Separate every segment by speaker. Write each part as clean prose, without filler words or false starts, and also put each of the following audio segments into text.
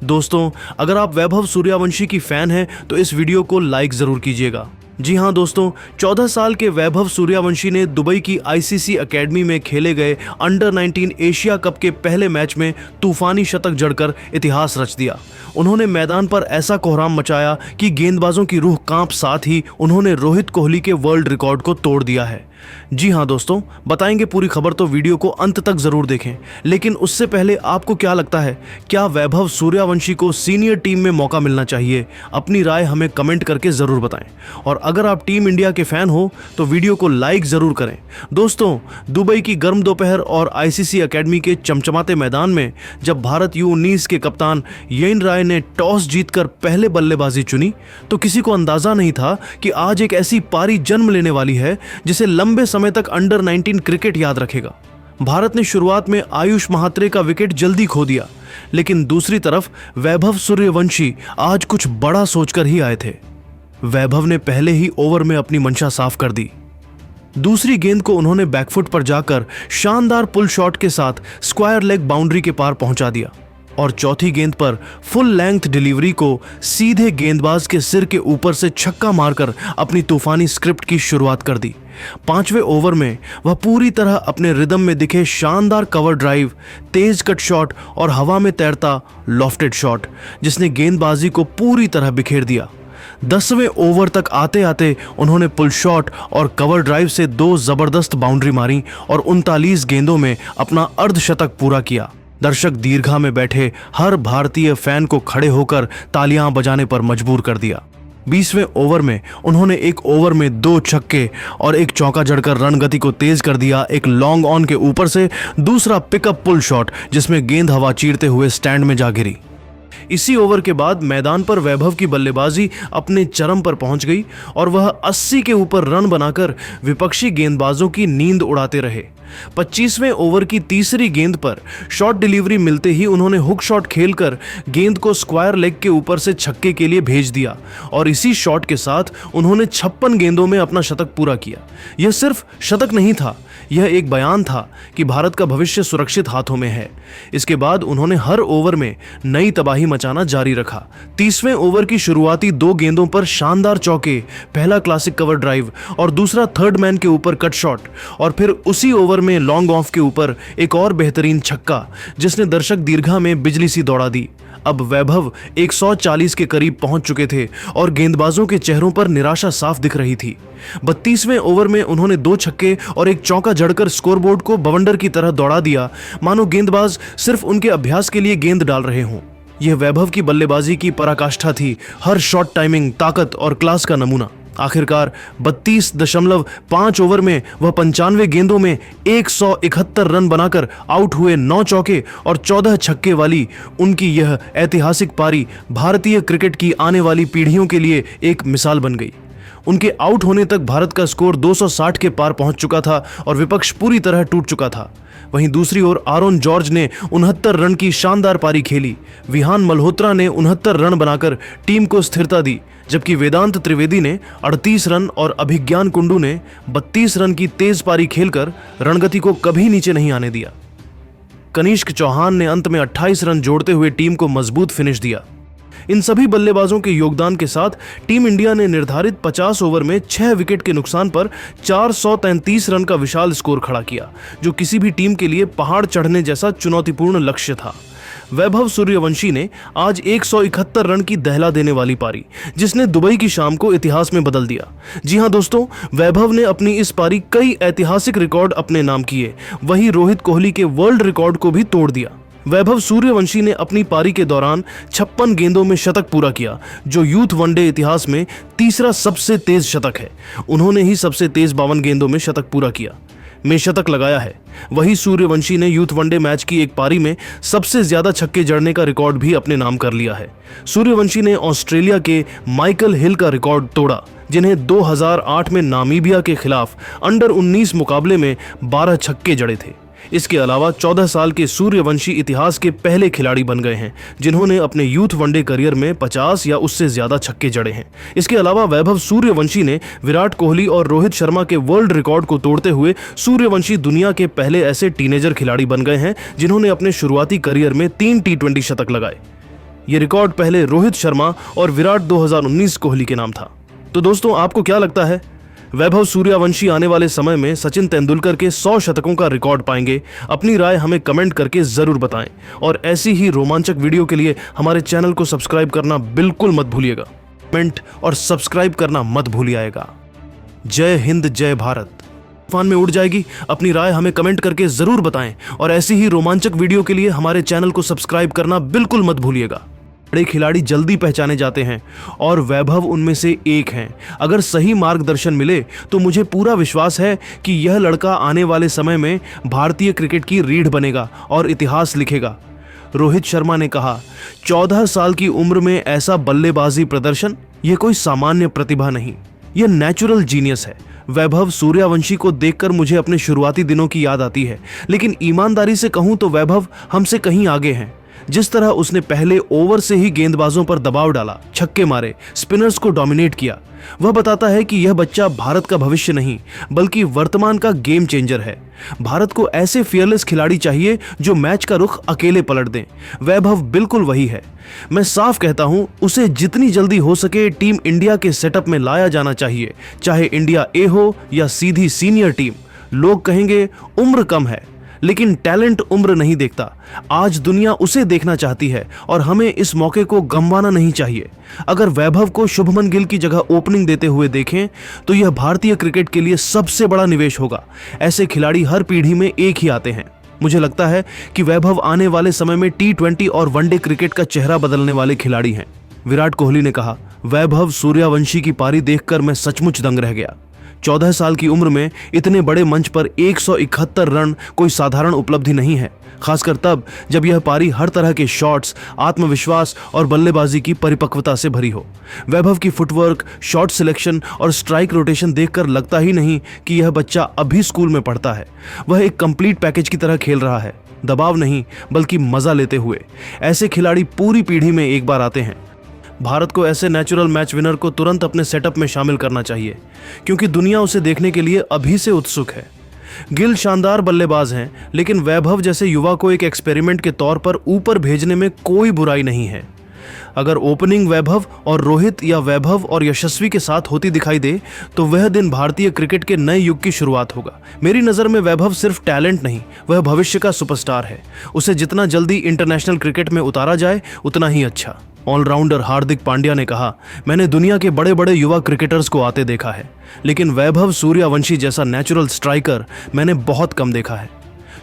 Speaker 1: दोस्तों, अगर आप वैभव सूर्यवंशी की फैन हैं तो इस वीडियो को लाइक जरूर कीजिएगा। जी हां दोस्तों, 14 साल के वैभव सूर्यवंशी ने दुबई की आईसीसी एकेडमी में खेले गए अंडर 19 एशिया कप के पहले मैच में तूफानी शतक जड़कर इतिहास रच दिया। उन्होंने मैदान पर ऐसा कोहराम मचाया कि गेंदबाजों की रूह कांप, साथ ही उन्होंने रोहित कोहली के वर्ल्ड रिकॉर्ड को तोड़ दिया है। जी हां दोस्तों, बताएंगे पूरी खबर, तो वीडियो को अंत तक जरूर देखें। लेकिन उससे पहले आपको क्या लगता है, क्या वैभव सूर्यवंशी को सीनियर टीम में मौका मिलना चाहिए? अपनी राय हमें कमेंट करके जरूर बताएं। और अगर आप टीम इंडिया के फैन हो तो वीडियो को लाइक जरूर करें। दोस्तों, दुबई की गर्म दोपहर और आईसीसी एकेडमी के चमचमाते मैदान में जब भारत U19 के कप्तान येन राय ने टॉस जीतकर पहले बल्लेबाजी चुनी तो किसी को अंदाजा नहीं था कि आज एक ऐसी पारी जन्म लेने वाली है जिसे लंबे समय तक अंडर 19 क्रिकेट याद रखेगा। भारत ने शुरुआत में आयुष महात्रे का विकेट जल्दी खो दिया, लेकिन दूसरी तरफ वैभव सूर्यवंशी आज कुछ बड़ा सोचकर ही आए थे। वैभव ने पहले ही ओवर में अपनी मंशा साफ कर दी। दूसरी गेंद को उन्होंने बैकफुट पर जाकर शानदार पुल शॉट के साथ स्क्वायर लेग बाउंड्री के पार पहुंचा दिया और चौथी गेंद पर फुल लेंथ डिलीवरी को सीधे गेंदबाज के सिर के ऊपर से छक्का मारकर अपनी तूफानी स्क्रिप्ट की शुरुआत कर दी। पांचवें ओवर में वह पूरी तरह अपने रिदम में दिखे शानदार कवर ड्राइव, तेज कट शॉट और हवा में तैरता लॉफ्टेड शॉट, जिसने गेंदबाजी को पूरी तरह बिखेर दिया। 10वें ओवर तक आते आते उन्होंने पुल शॉट और कवर ड्राइव से 2 जबरदस्त बाउंड्री मारी और 39 गेंदों में अपना अर्धशतक पूरा किया। दर्शक दीर्घा में बैठे हर भारतीय फैन को खड़े होकर तालियां बजाने पर मजबूर कर दिया। 20वें ओवर में उन्होंने एक ओवर में 2 छक्के और एक चौका जड़कर रन गति को तेज कर दिया। एक लॉन्ग ऑन के ऊपर से दूसरा पिकअप पुल शॉट, जिसमें गेंद हवा चीरते हुए स्टैंड में जा गिरी। इसी ओवर के बाद मैदान पर वैभव की बल्लेबाजी अपने चरम पर पहुंच गई और वह 80 के ऊपर रन बनाकर विपक्षी गेंदबाजों की नींद उड़ाते रहे। 25वें ओवर की तीसरी गेंद पर शॉट डिलीवरी मिलते ही उन्होंने हुक शॉट खेलकर गेंद को स्क्वायर लेग के ऊपर से छक्के के लिए भेज दिया और इसी शॉट के साथ उन्होंने 56 गेंदों में अपना शतक पूरा किया। यह सिर्फ शतक नहीं था, यह एक बयान था कि भारत का भविष्य सुरक्षित हाथों में है। इसके बाद उन्होंने हर ओवर में नई तबाही मचाना जारी रखा। 30वें ओवर की शुरुआती 2 गेंदों पर शानदार चौके, पहला क्लासिक कवर ड्राइव और दूसरा थर्ड मैन के ऊपर कट शॉट, और फिर उसी ओवर में लॉन्ग ऑफ के ऊपर एक और बेहतरीन छक्का, जिसने दर्शक दीर्घा में बिजली सी दौड़ा दी। अब वैभव 140 के करीब पहुंच चुके थे और गेंदबाजों के चेहरों पर निराशा साफ दिख रही थी। 32वें ओवर में उन्होंने 2 छक्के और एक चौका जड़कर स्कोरबोर्ड को बवंडर की तरह दौड़ा दिया, मानो गेंदबाज सिर्फ उनके अभ्यास के लिए गेंद डाल रहे हों। यह वैभव की बल्लेबाजी की पराकाष्ठा थी, हर शॉट टाइमिंग, ताकत और क्लास का नमूना। आखिरकार 32.5 ओवर में वह 95 गेंदों में 171 रन बनाकर आउट हुए। 9 चौके और 14 छक्के वाली उनकी यह ऐतिहासिक पारी भारतीय क्रिकेट की आने वाली पीढ़ियों के लिए एक मिसाल बन गई। उनके आउट होने तक भारत का स्कोर 260 के पार पहुंच चुका था और विपक्ष पूरी तरह टूट चुका था। वहीं दूसरी ओर आरोन जॉर्ज ने 69 रन की शानदार पारी खेली। विहान मल्होत्रा ने 69 रन बनाकर टीम को स्थिरता दी, जबकि वेदांत त्रिवेदी ने 38 रन और अभिज्ञान कुंडू ने 32 रन की तेज पारी खेलकर रणगति को कभी नीचे नहीं आने दिया। कनिष्क चौहान ने अंत में 28 रन जोड़ते हुए टीम को मजबूत फिनिश दिया। इन सभी बल्लेबाजों के योगदान के साथ टीम इंडिया ने निर्धारित 50 ओवर में 6 विकेट के नुकसान पर 433 रन का विशाल स्कोर खड़ा किया, जो किसी भी टीम के लिए पहाड़ चढ़ने जैसा चुनौतीपूर्ण लक्ष्य था। वैभव सूर्यवंशी ने आज 171 रन की दहला देने वाली पारी, जिसने दुबई की शाम को इतिहास में बदल दिया। जी हां दोस्तों, वैभव ने अपनी इस पारी कई ऐतिहासिक रिकॉर्ड अपने नाम किए, वहीं रोहित कोहली के वर्ल्ड रिकॉर्ड को भी तोड़ दिया। वैभव सूर्यवंशी ने अपनी पारी के दौरान 56 गेंदों में शतक पूरा किया, जो यूथ वनडे इतिहास में तीसरा सबसे तेज शतक है। उन्होंने ही सबसे तेज 52 गेंदों में शतक पूरा किया में शतक लगाया है। वही सूर्यवंशी ने यूथ वनडे मैच की एक पारी में सबसे ज्यादा छक्के जड़ने का रिकॉर्ड भी अपने नाम कर लिया है। सूर्यवंशी ने ऑस्ट्रेलिया के माइकल हिल का रिकॉर्ड तोड़ा, जिन्हें 2008 में नामीबिया के खिलाफ अंडर 19 मुकाबले में 12 छक्के जड़े थे। इसके अलावा 14 साल के सूर्यवंशी इतिहास के पहले खिलाड़ी बन गए हैं जिन्होंने अपने यूथ वनडे करियर में 50 या उससे ज्यादा छक्के जड़े हैं। इसके अलावा वैभव सूर्यवंशी ने विराट कोहली और रोहित शर्मा के वर्ल्ड रिकॉर्ड को तोड़ते हुए सूर्यवंशी दुनिया के पहले ऐसे टीनेजर खिलाड़ी बन गए हैं जिन्होंने अपने शुरुआती करियर में 3 T20 शतक लगाए। ये रिकॉर्ड पहले रोहित शर्मा और विराट 2019 कोहली के नाम था। तो दोस्तों, आपको क्या लगता है, वैभव सूर्यवंशी आने वाले समय में सचिन तेंदुलकर के 100 शतकों का रिकॉर्ड पाएंगे? अपनी राय हमें कमेंट करके जरूर बताएं और ऐसी ही रोमांचक वीडियो के लिए हमारे चैनल को सब्सक्राइब करना बिल्कुल मत भूलिएगा। कमेंट और सब्सक्राइब करना मत भूलिएगा। जय हिंद, जय भारत। तूफान में उड़ जाएगी। अपनी राय हमें कमेंट करके जरूर बताएं और ऐसी ही रोमांचक वीडियो के लिए हमारे चैनल को सब्सक्राइब करना बिल्कुल मत भूलिएगा। बड़े खिलाड़ी जल्दी पहचाने जाते हैं और वैभव उनमें से एक हैं। अगर सही मार्गदर्शन मिले तो मुझे पूरा विश्वास है कि यह लड़का आने वाले समय में भारतीय क्रिकेट की रीढ़ बनेगा और इतिहास लिखेगा। रोहित शर्मा ने कहा, 14 साल की उम्र में ऐसा बल्लेबाजी प्रदर्शन, यह कोई सामान्य प्रतिभा नहीं, यह नेचुरल जीनियस है। वैभव सूर्यवंशी को देखकर मुझे अपने शुरुआती दिनों की याद आती है, लेकिन ईमानदारी से कहूं तो वैभव हमसे कहीं आगे हैं। जिस तरह उसने पहले ओवर से ही गेंदबाजों पर दबाव डाला, छक्के मारे, स्पिनर्स को डोमिनेट किया, वह बताता है कि यह बच्चा भारत का भविष्य नहीं बल्कि वर्तमान का गेम चेंजर है। भारत को ऐसे फियरलेस खिलाड़ी चाहिए जो मैच का रुख अकेले पलट दें। वैभव बिल्कुल वही है। मैं साफ कहता हूं, उसे जितनी जल्दी हो सके टीम इंडिया के सेटअप में लाया जाना चाहिए, चाहे इंडिया ए हो या सीधी सीनियर टीम। लोग कहेंगे उम्र कम है, लेकिन टैलेंट उम्र नहीं देखता। आज दुनिया उसे देखना चाहती है और हमें इस मौके को गंवाना नहीं चाहिए। अगर वैभव को शुभमन गिल की जगह ओपनिंग देते हुए देखें तो यह भारतीय क्रिकेट के लिए सबसे बड़ा निवेश होगा। ऐसे खिलाड़ी हर पीढ़ी में एक ही आते हैं। मुझे लगता है कि वैभव आने वाले समय में T20 और वनडे क्रिकेट का चेहरा बदलने वाले खिलाड़ी हैं। विराट कोहली ने कहा, वैभव सूर्यवंशी की पारी देखकर मैं सचमुच दंग रह गया। 14 साल की उम्र में इतने बड़े मंच पर 171 रन कोई साधारण उपलब्धि नहीं है, खासकर तब जब यह पारी हर तरह के शॉट्स, आत्मविश्वास और बल्लेबाजी की परिपक्वता से भरी हो। वैभव की फुटवर्क, शॉट सिलेक्शन और स्ट्राइक रोटेशन देखकर लगता ही नहीं कि यह बच्चा अभी स्कूल में पढ़ता है। वह एक कंप्लीट पैकेज की तरह खेल रहा है, दबाव नहीं बल्कि मजा लेते हुए। ऐसे खिलाड़ी पूरी पीढ़ी में एक बार आते हैं। भारत को ऐसे नेचुरल मैच विनर को तुरंत अपने सेटअप में शामिल करना चाहिए, क्योंकि दुनिया उसे देखने के लिए अभी से उत्सुक है। गिल शानदार बल्लेबाज हैं, लेकिन वैभव जैसे युवा को एक एक्सपेरिमेंट के तौर पर ऊपर भेजने में कोई बुराई नहीं है। अगर ओपनिंग वैभव और रोहित या वैभव और यशस्वी के साथ होती दिखाई दे तो वह दिन भारतीय क्रिकेट के नए युग की शुरुआत होगा। मेरी नज़र में वैभव सिर्फ टैलेंट नहीं, वह भविष्य का सुपरस्टार है। उसे जितना जल्दी इंटरनेशनल क्रिकेट में उतारा जाए उतना ही अच्छा। ऑलराउंडर हार्दिक पांड्या ने कहा, मैंने दुनिया के बड़े बड़े युवा क्रिकेटर्स को आते देखा है, लेकिन वैभव सूर्यवंशी जैसा नेचुरल स्ट्राइकर मैंने बहुत कम देखा है।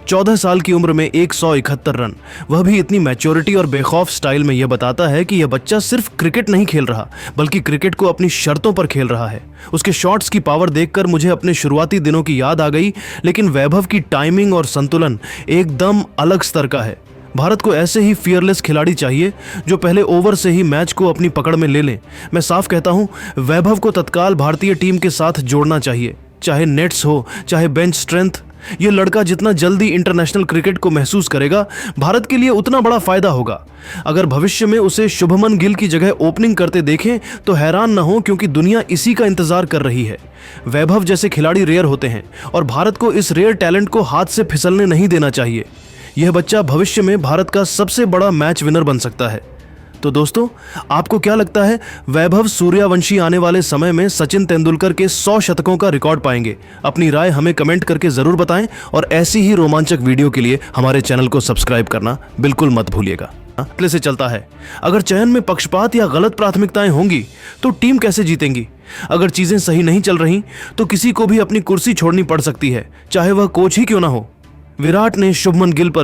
Speaker 1: 14 साल की उम्र में 171 रन, वह भी इतनी मैच्योरिटी और बेखौफ स्टाइल में, यह बताता है कि यह बच्चा सिर्फ क्रिकेट नहीं खेल रहा बल्कि क्रिकेट को अपनी शर्तों पर खेल रहा है। उसके शॉट्स की पावर देखकर मुझे अपने शुरुआती दिनों की याद आ गई, लेकिन वैभव की टाइमिंग और संतुलन एकदम अलग स्तर का है। भारत को ऐसे ही फियरलेस खिलाड़ी चाहिए जो पहले ओवर से ही मैच को अपनी पकड़ में ले लें। मैं साफ कहता हूं, वैभव को तत्काल भारतीय टीम के साथ जोड़ना चाहिए, चाहे नेट्स हो चाहे बेंच स्ट्रेंथ। ये लड़का जितना जल्दी इंटरनेशनल क्रिकेट को महसूस करेगा, भारत के लिए उतना बड़ा फायदा होगा। अगर भविष्य में उसे शुभमन गिल की जगह ओपनिंग करते देखें तो हैरान न हो, क्योंकि दुनिया इसी का इंतजार कर रही है। वैभव जैसे खिलाड़ी रेयर होते हैं और भारत को इस रेयर टैलेंट को हाथ से फिसलने नहीं देना चाहिए। यह बच्चा भविष्य में भारत का सबसे बड़ा मैच विनर बन सकता है। तो दोस्तों, आपको क्या लगता है, वैभव सूर्यवंशी आने वाले समय में सचिन तेंदुलकर के 100 शतकों का रिकॉर्ड पाएंगे? अपनी राय हमें कमेंट करके जरूर बताएं और ऐसी ही रोमांचक वीडियो के लिए हमारे चैनल को सब्सक्राइब करना बिल्कुल मत भूलिएगा। से चलता है, अगर चयन में पक्षपात या गलत प्राथमिकताएं होंगी तो टीम कैसे जीतेंगी? अगर चीजें सही नहीं चल रही तो किसी को भी अपनी कुर्सी छोड़नी पड़ सकती है, चाहे वह कोच ही क्यों ना हो। विराट ने शुभमन गिल पर